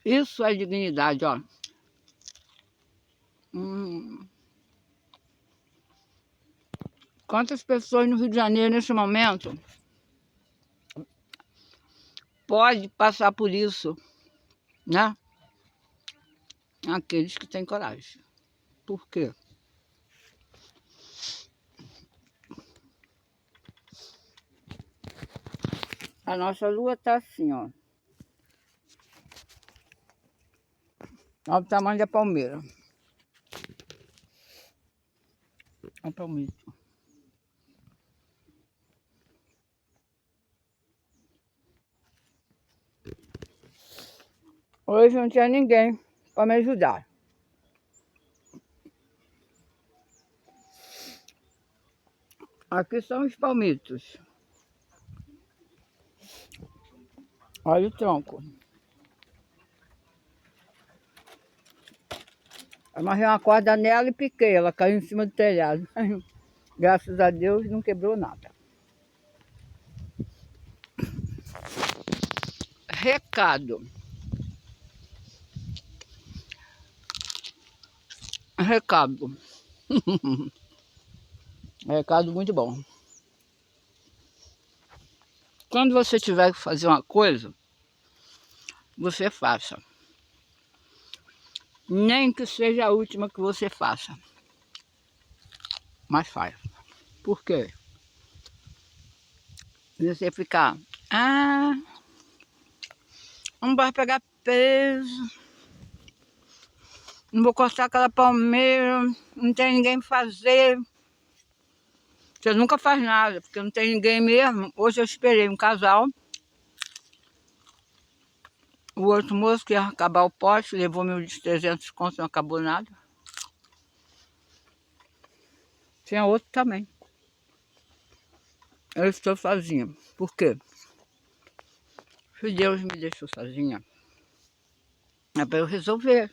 Isso é dignidade, ó. Quantas pessoas no Rio de Janeiro, nesse momento, pode passar por isso, né? Aqueles que têm coragem. Por quê? A nossa lua tá assim, ó. Olha o tamanho da palmeira. Olha o palmito. Hoje não tinha ninguém para me ajudar. Aqui são os palmitos. Olha o tronco. Amarrei uma corda nela e piquei. Ela caiu em cima do telhado. Graças a Deus não quebrou nada. Recado. Recado. Recado muito bom. Quando você tiver que fazer uma coisa, você faça. Nem que seja a última que você faça. Mas faz. Por quê? Você ficar... não vai pegar peso. Não vou cortar aquela palmeira. Não tem ninguém fazer. Você nunca faz nada, porque não tem ninguém mesmo. Hoje eu esperei um casal. O outro moço que ia acabar o pote, levou 1.300 contos, não acabou nada. Tinha outro também. Eu estou sozinha. Por quê? Se Deus me deixou sozinha, é para eu resolver.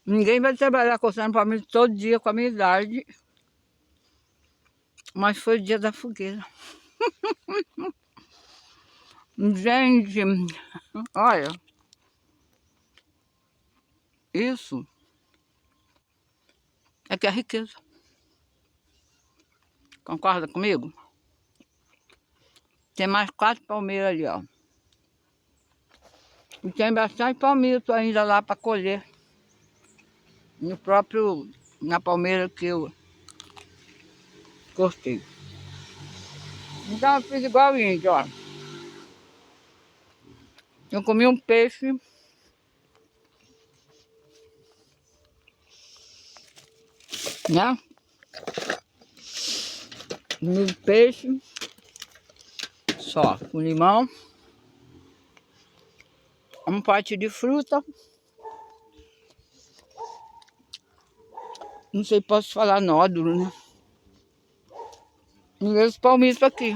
Ninguém vai trabalhar cortando palmito todo dia com a minha idade. Mas foi o dia da fogueira. Gente, olha, isso é que é riqueza. Concorda comigo? Tem mais 4 palmeiras ali, ó. E tem bastante palmito ainda lá para colher. Na palmeira que eu cortei. Então eu fiz igual o índio, ó. Eu comi um peixe. Né? Comi um peixe. Só, com limão. Um pote de fruta. Não sei, posso falar nódulo, né? E os palmitos aqui.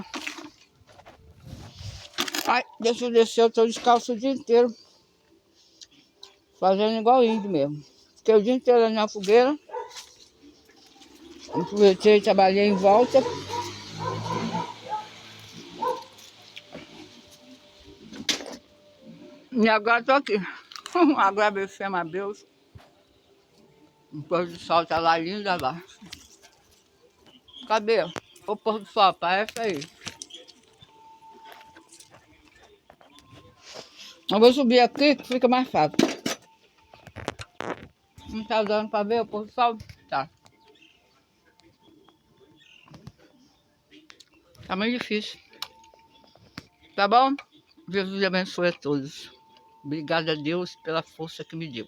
Ai, deixa eu descer, eu tô descalço o dia inteiro. Fazendo igual índio mesmo. Fiquei o dia inteiro ali na fogueira. Aproveitei, trabalhei em volta. E agora tô aqui. Agradecendo a Deus. O pôr do sol tá lá lindo lá. Cadê? O pôr do sol, aparece aí. Eu vou subir aqui que fica mais fácil. Não tá dando pra ver o pôr do sol? Tá. Tá meio difícil. Tá bom? Jesus abençoe a todos. Obrigada a Deus pela força que me deu.